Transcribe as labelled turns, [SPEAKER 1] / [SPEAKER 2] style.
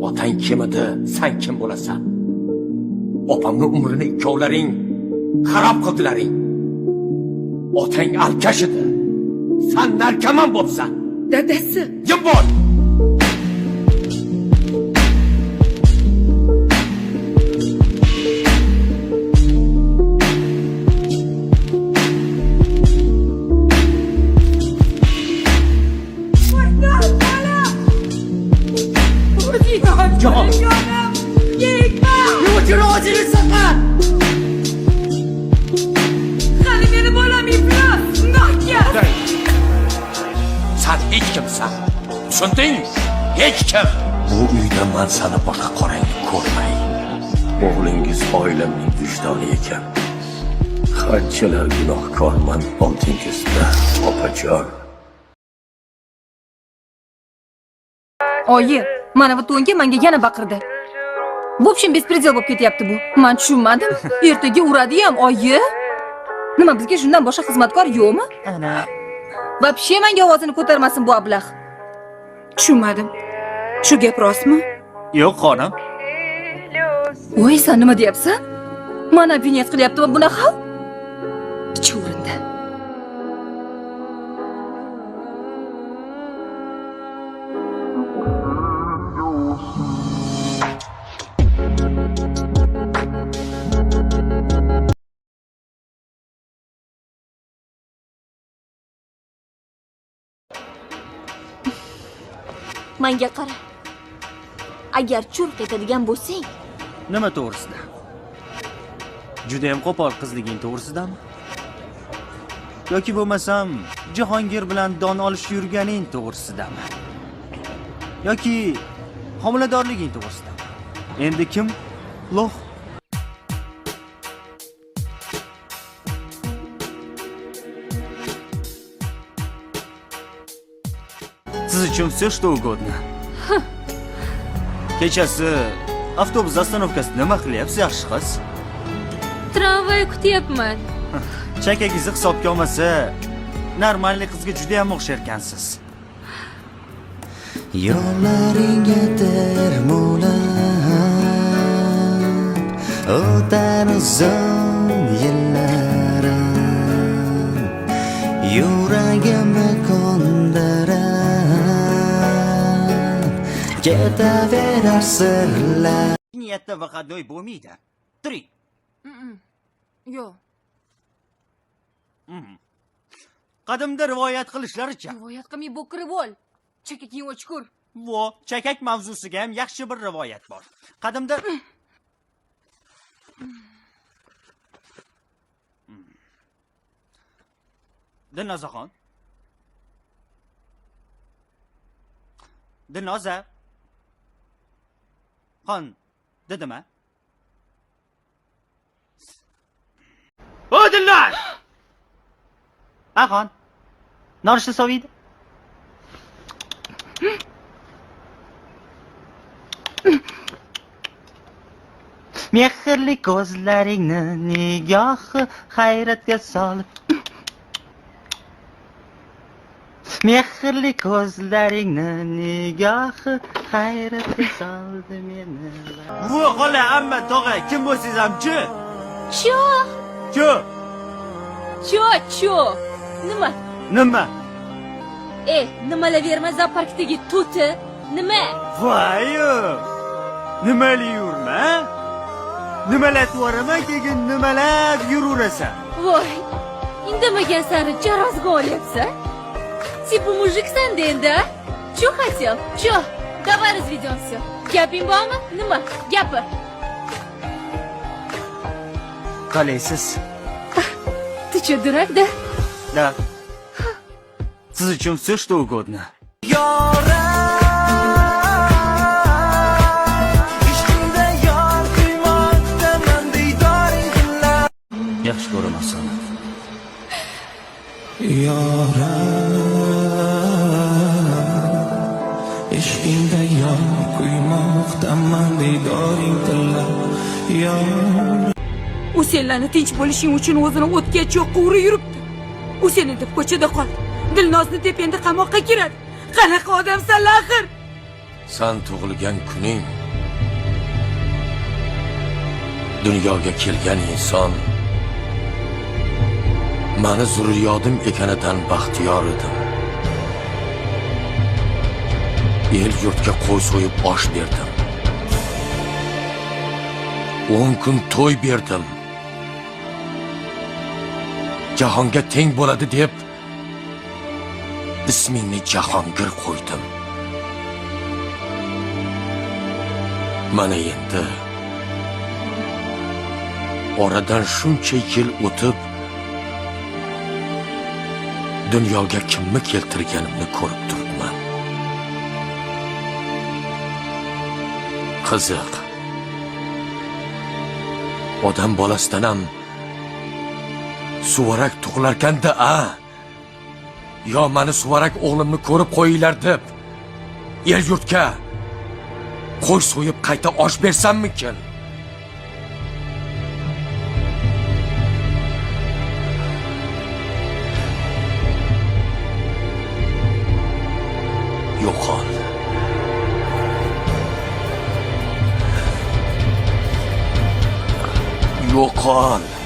[SPEAKER 1] Otang kim edi, sen kim bo'lasan? Opamni umrini ikkovlaring xarob qildilaring. Otang alkash edi, sen narkoman bo'lsan.
[SPEAKER 2] Dadasi.
[SPEAKER 1] Jim bo'l. Sen hiç kimsen. Tushunding? Hech kim. Bu uyda men seni boshqa qorangni ko'rmay. O'g'lingiz oilamning vijdoni ekan. Qanchalar gunohkorman oldingizda, opajon.
[SPEAKER 2] Oyi, mana bu to'nga menga yana baqirdi. Bu общем bespredel bo'lib ketyapti bu. Men tushunmadim. Ertaga uradi ham, oyi. Nima bizga shundan boshqa xizmatkor yo'qmi?
[SPEAKER 3] Ana.
[SPEAKER 2] Вообще menga ovozini ko'tarmasin bu ablah. Tushunmadim. Shu gap rostmi?
[SPEAKER 3] Yo'q, xonim.
[SPEAKER 2] Voy, sen nima deyapsan? Mana vinyet qilyaptimi bunaqa? Chuvrindi.
[SPEAKER 4] Menga qara. Agar churq etadigan bo'lsang,
[SPEAKER 3] Nima to'g'risida? Juda ham qo'pol qizliging to'g'risidami? Yoki bo'lmasam Jahongir bilan don olish yurganing to'g'risidami? Yoki homiladorliging to'g'risidami? Endi kim loh? Siz uchun все что угодно. Kechasi avtobus ostanovkasida nima qilyapsiz, yaxshi qiz?
[SPEAKER 4] tramvay kutyapman.
[SPEAKER 3] Chakagingizni hisobga olmasa, normalniy qizga juda ham o'xsharkansiz.
[SPEAKER 5] Yo'llaringga termulab o'tar uzun yillarim, yuragimni kondirib ketaverar sirlar.
[SPEAKER 3] Niyatda vaqadoy bo'lmaydi. Turing.
[SPEAKER 2] Yo'q.
[SPEAKER 3] Qadimda rivoyat qilishlaricha,
[SPEAKER 2] Rivoyat qilmay bo'kirib ol. Chakakning o'chkur.
[SPEAKER 3] vo, chakak mavzusiga ham yaxshi bir rivoyat bor. Qadimda Dilnozaxon. Dilnoza. Xon, dedimi? O Dilnoz! Axon. Norishni soviydi. Mehrli ko'zlaringni nigohi hayratga solib. Mehrli ko'zlaringni nigohi hayratga soldi meni. Bu xola amma tog'a kim bo'lsangiz ham chi?
[SPEAKER 4] Cho,
[SPEAKER 3] Cho.
[SPEAKER 4] Nima?
[SPEAKER 3] Nima?
[SPEAKER 4] Nimalaverma zooparkdagi to'ti. Nima?
[SPEAKER 3] Voy-yo. Nimali yurma? Nimalatib yuboraman, keyin nimalab yuraverasan.
[SPEAKER 4] Voy, indamagan sari jarozga olyapsan. Типа mujiksan-da endi. Cho хотел? Cho, давай разведемся. Gaping bormi? Nima? Gapir.
[SPEAKER 3] Qalaysiz?
[SPEAKER 4] Ты что, дурак, да?
[SPEAKER 3] Да. Siz uchun все что угодно. Yaxshi ko'raman.
[SPEAKER 6] Ishqingda yon quymoqdaman didoring tilla.
[SPEAKER 2] U senlarni tinch bo'lishing uchun o'zini o'tga cho'qqa urib yuribdi. U seni deb ko'chada qoldi. Dilnozni deb endi qamoqqa kiradi. Qanaqa odamsan axir?
[SPEAKER 1] san tug'ilgan kuning. Dunyoga kelgan inson mani zurriyotim ekanidan baxtiyor edim. El yurtga qo'y so'yib osh berdim. 10 kun to'y berdim. Jahonga teng bo'ladi deb ismingni Jahongir qo'ydim. Mana endi oradan shuncha yil o'tib dunyoga kimni keltirganimni ko'rib turibman. Qiziq. Odam bolasidan ham suvarak tug'ilarkanda yo mani suvarak o'g'limni ko'rib qo'yinglar deb el yurtga qo'y so'yib qayta osh bersammikin? Yo'qol. Yo'qol.